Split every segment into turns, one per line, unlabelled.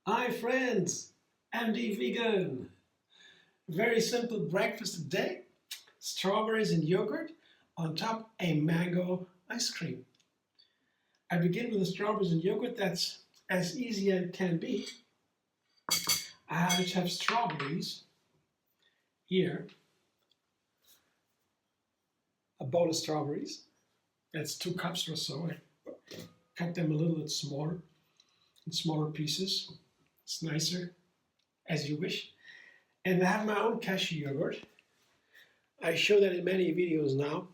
Hi friends, MD Vegan. Very simple breakfast today. Strawberries and yogurt, on top a mango ice cream. I begin with the strawberries and yogurt. That's as easy as it can be. I just have strawberries here, a bowl of strawberries. That's 2 cups or so. I cut them a little bit smaller, in smaller pieces. It's nicer, as you wish. And I have my own cashew yogurt. I show that in many videos now.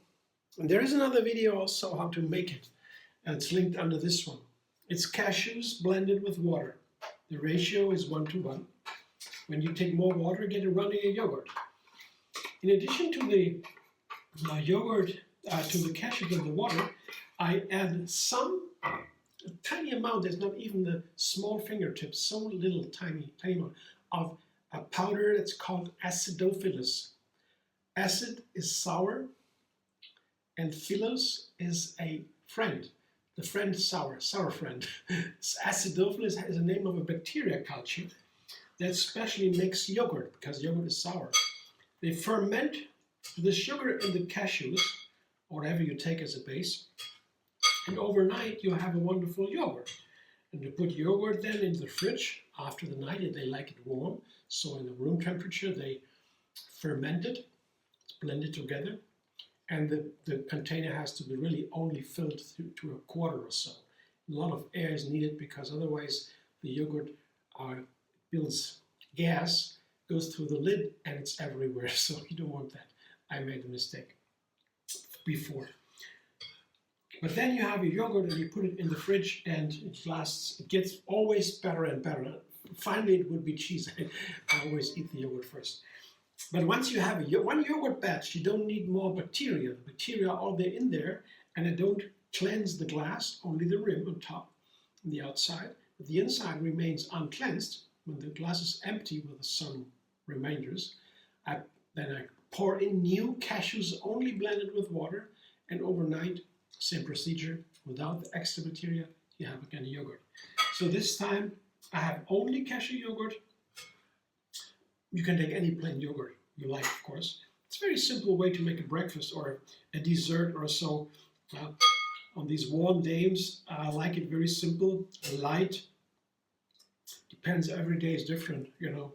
And there is another video also how to make it. And it's linked under this one. It's cashews blended with water. The ratio is 1:1. When you take more water, get a runnier yogurt. In addition to the yogurt, to the cashews and the water, I add a tiny amount, there's not even the small fingertips, so little tiny amount of a powder that's called acidophilus. Acid is sour, and philus is a friend. The friend sour friend. Acidophilus is the name of a bacteria culture that especially makes yogurt, because yogurt is sour. They ferment the sugar in the cashews, or whatever you take as a base, and overnight you have a wonderful yogurt. And you put yogurt then in the fridge after the night, and they like it warm. So in the room temperature, they ferment it, blend it together, and the container has to be really only filled to a quarter or so. A lot of air is needed because otherwise the yogurt builds gas, goes through the lid, and it's everywhere. So you don't want that. I made a mistake before. But then you have your yogurt and you put it in the fridge and it gets always better and better. Finally, it would be cheese. I always eat the yogurt first. But once you have one yogurt batch, you don't need more bacteria. The bacteria are all there in there, and they don't cleanse the glass, only the rim on top and the outside. But the inside remains uncleansed. When the glass is empty with some remainders, then I pour in new cashews only blended with water, and overnight, same procedure, without the extra bacteria, you have again yogurt. So this time I have only cashew yogurt. You can take any plain yogurt you like, of course. It's a very simple way to make a breakfast or a dessert or so. On these warm days, I like it very simple, light. Depends, every day is different, you know.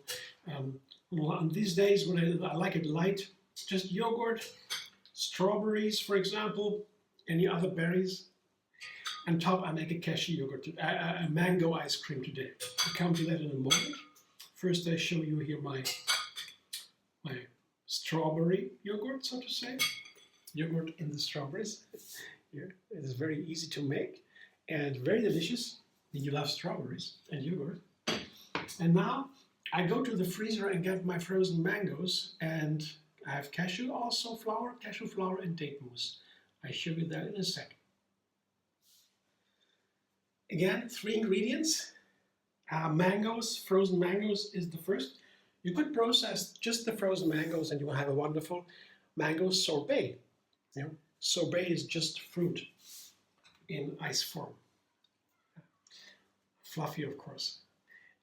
On these days when I like it light, just yogurt, strawberries, for example, any other berries. On top, I make a cashew yogurt, a mango ice cream today. I'll come to that in a moment. First, I show you here my strawberry yogurt, so to say. Yogurt in the strawberries. Here, it is very easy to make and very delicious. You love strawberries and yogurt. And now I go to the freezer and get my frozen mangoes, and I have cashew flour and date mousse. I show you that in a second. Again, 3 ingredients. Mangoes, frozen mangoes is the first. You could process just the frozen mangoes and you will have a wonderful mango sorbet. You know, sorbet is just fruit in ice form. Fluffy, of course.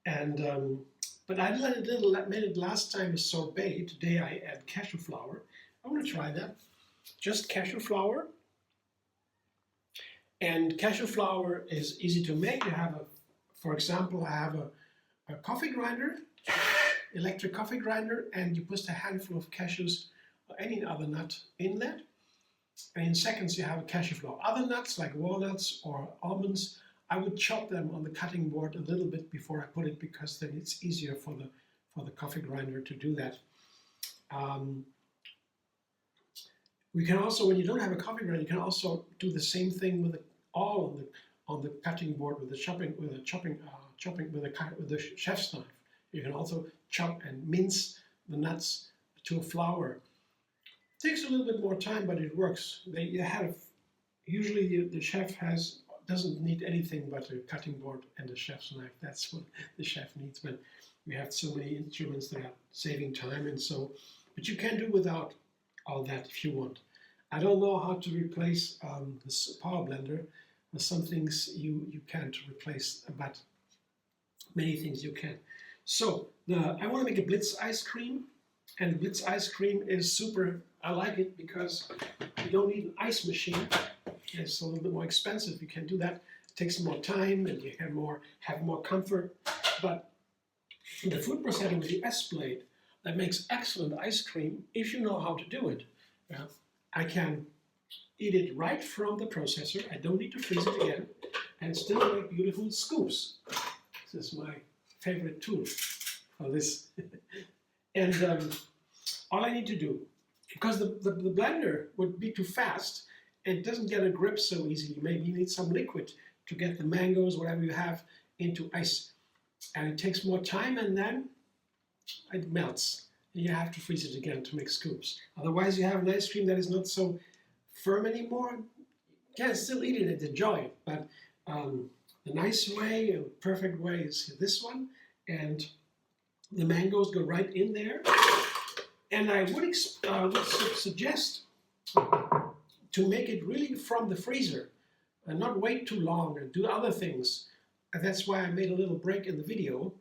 And but I made it last time a sorbet. Today I add cashew flour. I want to try that. Just cashew flour. And cashew flour is easy to make. You have for example, I have a coffee grinder, electric coffee grinder, and you put a handful of cashews or any other nut in that. And in seconds you have a cashew flour. Other nuts like walnuts or almonds, I would chop them on the cutting board a little bit before I put it, because then it's easier for the coffee grinder to do that. We can also, when you don't have a coffee grinder, you can also do the same thing with on the cutting board with the chef's knife. You can also chop and mince the nuts to a flour. It takes a little bit more time, but it works. Usually the chef has doesn't need anything but a cutting board and a chef's knife. That's what the chef needs. But we have so many instruments that are saving time, and so. But you can do without all that if you want. I don't know how to replace this power blender. There's some things you can't replace, but many things you can. So I want to make a Blitz ice cream, and Blitz ice cream is super. I like it because you don't need an ice machine. It's a little bit more expensive. You can do that. It takes more time, and you have more comfort. But the food processor with the S blade that makes excellent ice cream if you know how to do it. I can eat it right from the processor. I don't need to freeze it again, and still make beautiful scoops. This is my favorite tool for this. And all I need to do, because the blender would be too fast and it doesn't get a grip so easily. Maybe you need some liquid to get the mangoes, whatever you have, into ice. And it takes more time, and then it melts. And you have to freeze it again to make scoops. Otherwise, you have an ice cream that is not so firm anymore. You can still eat it and enjoy it, but the nice way, a perfect way is this one, and the mangoes go right in there. And I would suggest to make it really from the freezer and not wait too long and do other things. And that's why I made a little break in the video.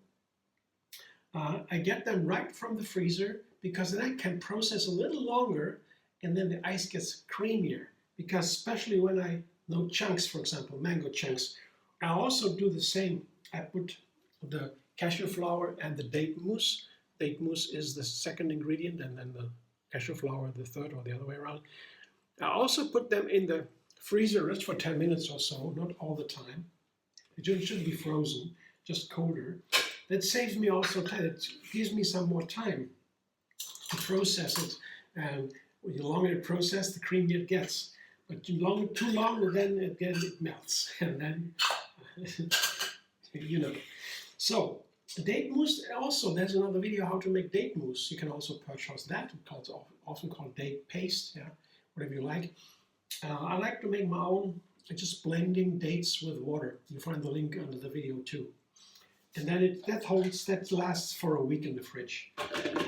I get them right from the freezer because then I can process a little longer, and then the ice gets creamier. Because especially when I know chunks, for example, mango chunks, I also do the same. I put the cashew flour and the date mousse. Date mousse is the second ingredient, and then the cashew flour the third, or the other way around. I also put them in the freezer just for 10 minutes or so, not all the time. It shouldn't be frozen, just colder. That saves me also time. It gives me some more time to process it. And the longer it processes, the creamier it gets. But too long, then again it melts, and then you know. So date mousse. Also, there's another video how to make date mousse. You can also purchase that. It's often called date paste. Yeah, whatever you like. I like to make my own. Just blending dates with water. You find the link under the video too. And then that lasts for a week in the fridge.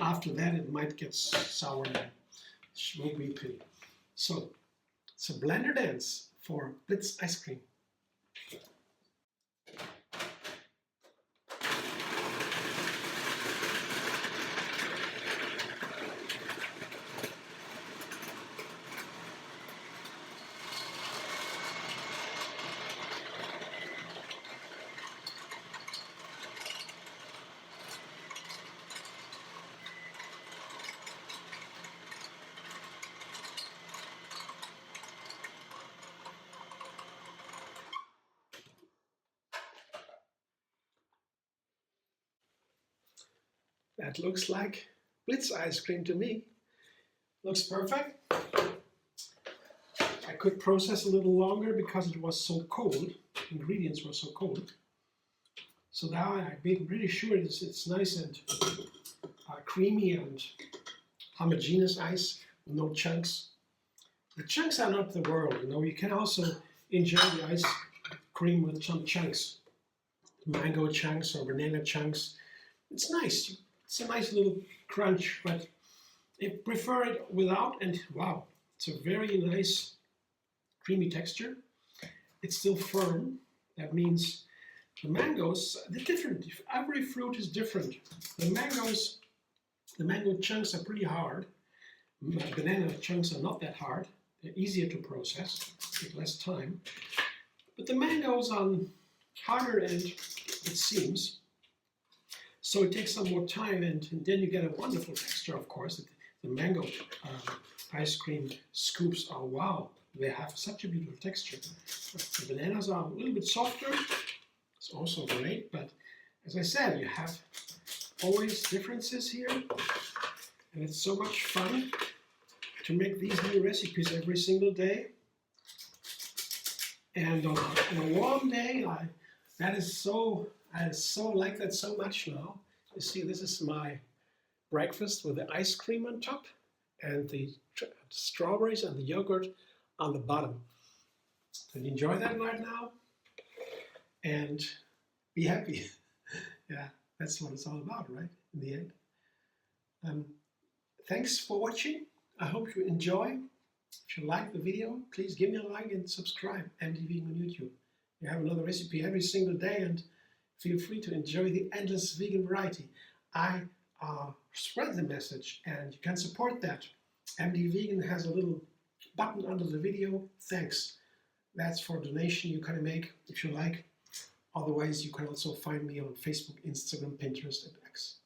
After that, it might get sour and it won't be pretty. So it's a blender dance for Blitz ice cream. That looks like Blitz ice cream to me. Looks perfect. I could process a little longer because it was so cold. Ingredients were so cold. So now I'm pretty sure it's nice and creamy and homogeneous ice, no chunks. The chunks are not the world, you know. You can also enjoy the ice cream with some chunks, mango chunks or banana chunks. It's nice. It's a nice little crunch, but I prefer it without, and wow, it's a very nice creamy texture. It's still firm. That means the mangoes, they're different. Every fruit is different. The mango chunks are pretty hard. Banana chunks are not that hard. They're easier to process, take less time. But the mangoes are harder end, it seems. So it takes some more time, and then you get a wonderful texture, of course. The mango ice cream scoops are wow. They have such a beautiful texture. The bananas are a little bit softer. It's also great, but as I said, you have always differences here. And it's so much fun to make these new recipes every single day. And on a warm day, I so like that so much now. You see, this is my breakfast with the ice cream on top and the strawberries and the yogurt on the bottom. Can you enjoy that right now? and be happy. Yeah, that's what it's all about, right? In the end. Thanks for watching. I hope you enjoy. If you like the video, please give me a like and subscribe. MD Vegan on YouTube. You have another recipe every single day, and feel free to enjoy the endless vegan variety. I spread the message, and you can support that. MD Vegan has a little button under the video. Thanks. That's for a donation you can make if you like. Otherwise, you can also find me on Facebook, Instagram, Pinterest, and X.